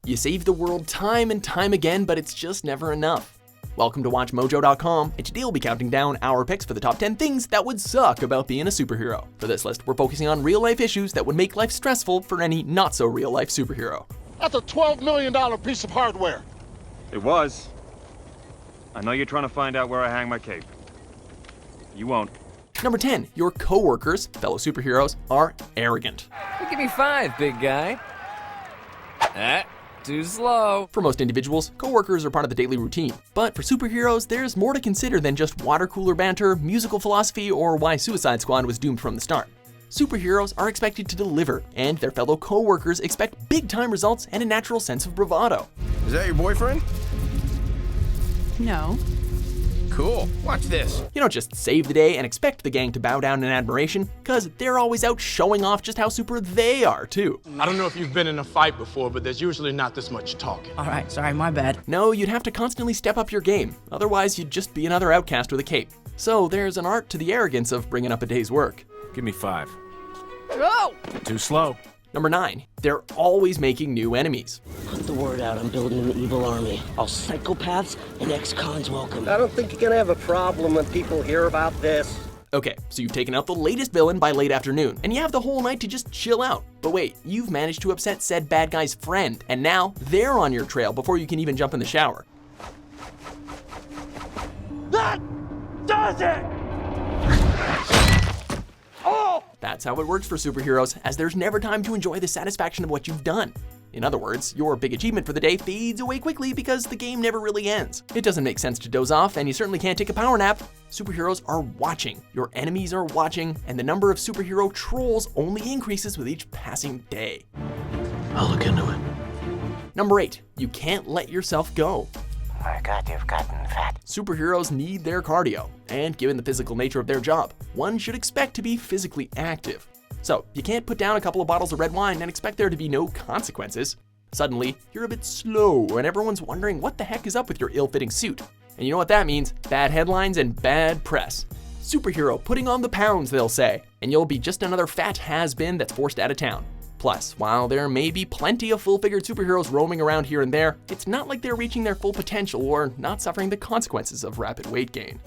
You save the world time and time again, but it's just never enough. Welcome to WatchMojo.com, and today we'll be counting down our picks for the top 10 things that would suck about being a superhero. For this list, we're focusing on real-life issues that would make life stressful for any not-so-real-life superhero. That's a $12 million piece of hardware. It was. I know you're trying to find out where I hang my cape. You won't. Number 10, your coworkers, fellow superheroes, are arrogant. Give me 5, big guy. Too slow. For most individuals, coworkers are part of the daily routine. But for superheroes, there's more to consider than just water cooler banter, musical philosophy, or why Suicide Squad was doomed from the start. Superheroes are expected to deliver, and their fellow coworkers expect big-time results and a natural sense of bravado. Is that your boyfriend? No. Cool. Watch this. You don't just save the day and expect the gang to bow down in admiration, cause they're always out showing off just how super they are, too. I don't know if you've been in a fight before, but there's usually not this much talking. All right, sorry, my bad. No, you'd have to constantly step up your game, otherwise you'd just be another outcast with a cape. So there's an art to the arrogance of bringing up a day's work. Give me 5. Go! Too slow. Number 9, they're always making new enemies. Put the word out, I'm building an evil army. All psychopaths and ex-cons welcome. I don't think you're gonna have a problem when people hear about this. Okay, so you've taken out the latest villain by late afternoon, and you have the whole night to just chill out. But wait, you've managed to upset said bad guy's friend, and now they're on your trail before you can even jump in the shower. That does it! That's how it works for superheroes, as there's never time to enjoy the satisfaction of what you've done. In other words, your big achievement for the day fades away quickly because the game never really ends. It doesn't make sense to doze off, and you certainly can't take a power nap. Superheroes are watching, your enemies are watching, and the number of superhero trolls only increases with each passing day. I'll look into it. Number 8, you can't let yourself go. I forgot you've gotten fat. Superheroes need their cardio, and given the physical nature of their job, one should expect to be physically active. So, you can't put down a couple of bottles of red wine and expect there to be no consequences. Suddenly, you're a bit slow, and everyone's wondering what the heck is up with your ill-fitting suit. And you know what that means? Bad headlines and bad press. Superhero putting on the pounds, they'll say, and you'll be just another fat has-been that's forced out of town. Plus, while there may be plenty of full-figured superheroes roaming around here and there, it's not like they're reaching their full potential or not suffering the consequences of rapid weight gain.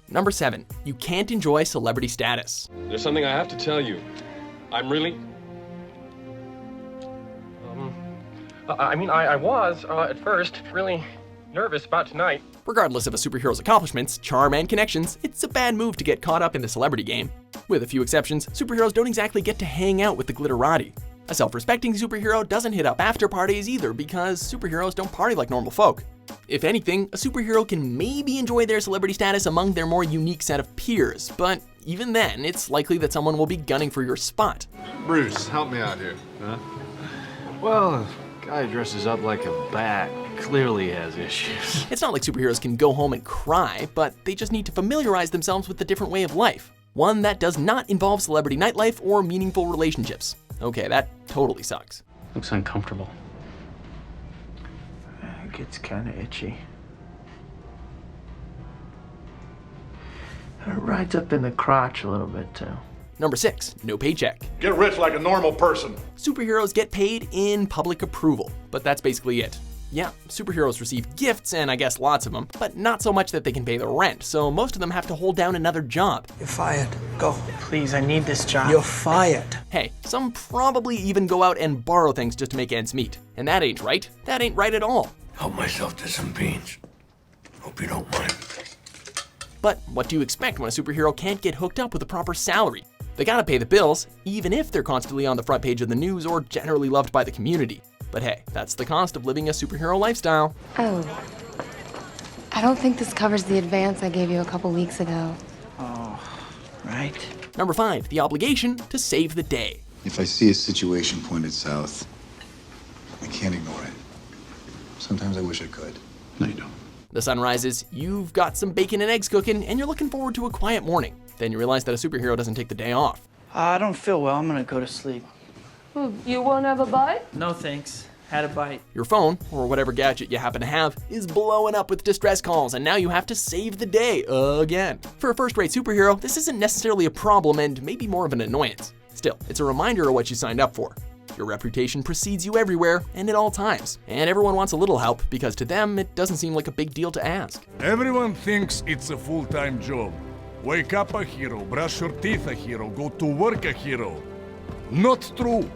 Number 7, you can't enjoy celebrity status. There's something I have to tell you. I'm really... I was, at first, really nervous about tonight. Regardless of a superhero's accomplishments, charm, and connections, it's a bad move to get caught up in the celebrity game. With a few exceptions, superheroes don't exactly get to hang out with the glitterati. A self-respecting superhero doesn't hit up after parties either because superheroes don't party like normal folk. If anything, a superhero can maybe enjoy their celebrity status among their more unique set of peers, but even then, it's likely that someone will be gunning for your spot. Bruce, help me out here. Huh? Well, a guy dresses up like a bat clearly has issues. It's not like superheroes can go home and cry, but they just need to familiarize themselves with a different way of life. One that does not involve celebrity nightlife or meaningful relationships. Okay, that totally sucks. Looks uncomfortable. It gets kind of itchy. It rides up in the crotch a little bit too. Number 6, no paycheck. Get rich like a normal person. Superheroes get paid in public approval, but that's basically it. Yeah, superheroes receive gifts, and I guess lots of them, but not so much that they can pay the rent, so most of them have to hold down another job. You're fired. Go. Please, I need this job. You're fired. Hey, some probably even go out and borrow things just to make ends meet. And that ain't right. That ain't right at all. Help myself to some beans. Hope you don't mind. But what do you expect when a superhero can't get hooked up with a proper salary? They gotta pay the bills, even if they're constantly on the front page of the news or generally loved by the community. But hey, that's the cost of living a superhero lifestyle. Oh. I don't think this covers the advance I gave you a couple weeks ago. Oh, right. Number 5, the obligation to save the day. If I see a situation pointed south, I can't ignore it. Sometimes I wish I could. No, you don't. The sun rises, you've got some bacon and eggs cooking, and you're looking forward to a quiet morning. Then you realize that a superhero doesn't take the day off. I don't feel well. I'm gonna go to sleep. You won't have a bite? No, thanks. Had a bite. Your phone, or whatever gadget you happen to have, is blowing up with distress calls, and now you have to save the day again. For a first-rate superhero, this isn't necessarily a problem and maybe more of an annoyance. Still, it's a reminder of what you signed up for. Your reputation precedes you everywhere and at all times, and everyone wants a little help because to them, it doesn't seem like a big deal to ask. Everyone thinks it's a full-time job. Wake up a hero, brush your teeth a hero, go to work a hero. Not true.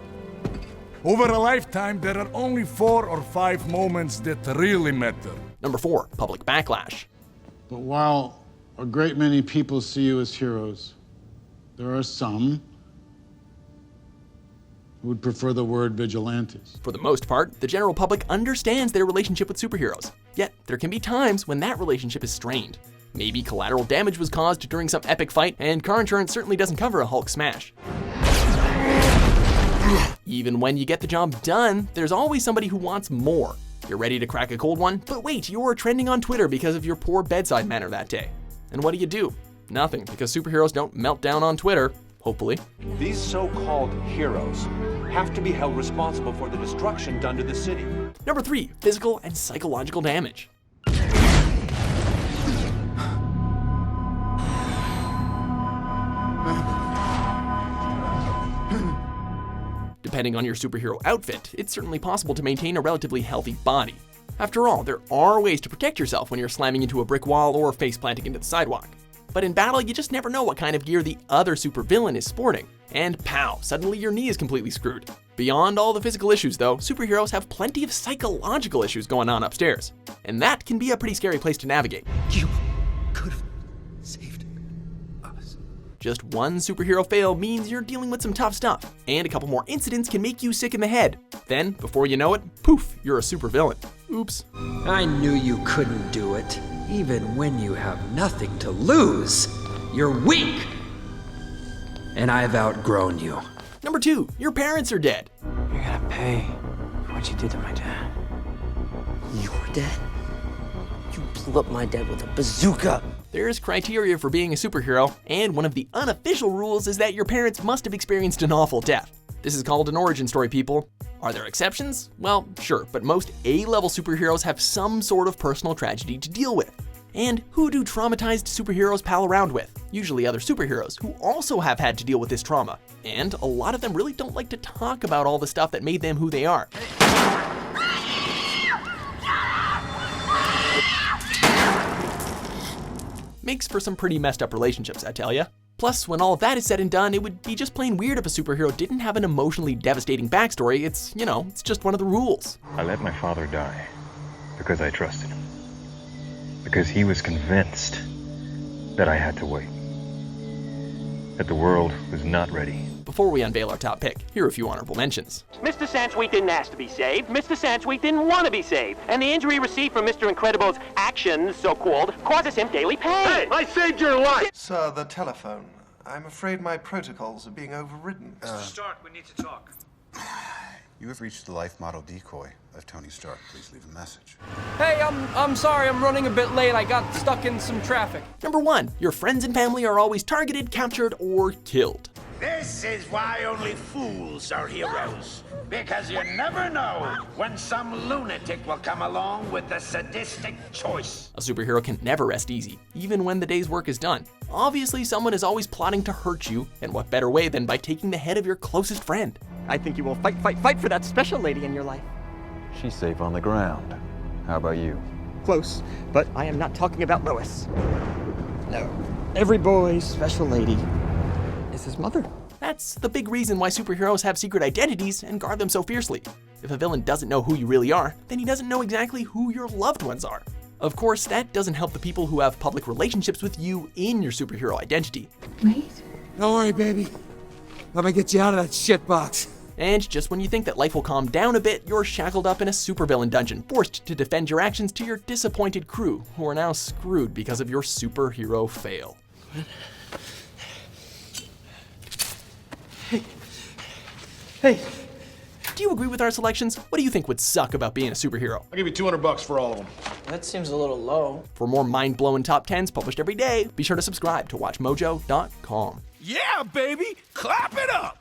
Over a lifetime, there are only 4 or 5 moments that really matter. Number 4, public backlash. But while a great many people see you as heroes, there are some who would prefer the word vigilantes. For the most part, the general public understands their relationship with superheroes. Yet, there can be times when that relationship is strained. Maybe collateral damage was caused during some epic fight, and car insurance certainly doesn't cover a Hulk smash. Even when you get the job done, there's always somebody who wants more. You're ready to crack a cold one, but wait, you're trending on Twitter because of your poor bedside manner that day. And what do? Nothing, because superheroes don't melt down on Twitter, hopefully. These so-called heroes have to be held responsible for the destruction done to the city. Number 3, physical and psychological damage. Depending on your superhero outfit, it's certainly possible to maintain a relatively healthy body. After all, there are ways to protect yourself when you're slamming into a brick wall or face planting into the sidewalk. But in battle, you just never know what kind of gear the other supervillain is sporting. And pow, suddenly your knee is completely screwed. Beyond all the physical issues though, superheroes have plenty of psychological issues going on upstairs. And that can be a pretty scary place to navigate. You could have saved us. Just one superhero fail means you're dealing with some tough stuff, and a couple more incidents can make you sick in the head. Then, before you know it, poof, you're a supervillain. Oops. I knew you couldn't do it, even when you have nothing to lose. You're weak! And I've outgrown you. Number 2, your parents are dead. You're gonna pay for what you did to my dad. Your dad? You blew up my dad with a bazooka. There's criteria for being a superhero, and one of the unofficial rules is that your parents must have experienced an awful death. This is called an origin story, people. Are there exceptions? Well, sure, but most A-level superheroes have some sort of personal tragedy to deal with. And who do traumatized superheroes pal around with? Usually other superheroes who also have had to deal with this trauma. And a lot of them really don't like to talk about all the stuff that made them who they are. Makes for some pretty messed up relationships, I tell ya. Plus, when all of that is said and done, it would be just plain weird if a superhero didn't have an emotionally devastating backstory. It's, it's just one of the rules. I let my father die because I trusted him. Because he was convinced that I had to wait. That the world was not ready. Before we unveil our top pick, here are a few honorable mentions. Mr. Sansweet didn't ask to be saved. Mr. Sansweet didn't want to be saved. And the injury received from Mr. Incredible's actions, so-called, causes him daily pain. Hey, I saved your life! Sir, the telephone. I'm afraid my protocols are being overridden. Mr. Stark, we need to talk. You have reached the life model decoy of Tony Stark. Please leave a message. Hey, I'm sorry, I'm running a bit late. I got stuck in some traffic. Number 1, your friends and family are always targeted, captured, or killed. This is why only fools are heroes. Because you never know when some lunatic will come along with a sadistic choice. A superhero can never rest easy, even when the day's work is done. Obviously, someone is always plotting to hurt you, and what better way than by taking the head of your closest friend? I think you will fight for that special lady in your life. She's safe on the ground. How about you? Close, but I am not talking about Lois. No, every boy's special lady is his mother. That's the big reason why superheroes have secret identities and guard them so fiercely. If a villain doesn't know who you really are, then he doesn't know exactly who your loved ones are. Of course, that doesn't help the people who have public relationships with you in your superhero identity. Wait. Don't worry, baby. Let me get you out of that shit box. And just when you think that life will calm down a bit, you're shackled up in a supervillain dungeon, forced to defend your actions to your disappointed crew, who are now screwed because of your superhero fail. Hey. Do you agree with our selections? What do you think would suck about being a superhero? I'll give you $200 for all of them. That seems a little low. For more mind-blowing top 10s published every day, be sure to subscribe to WatchMojo.com. Yeah, baby! Clap it up!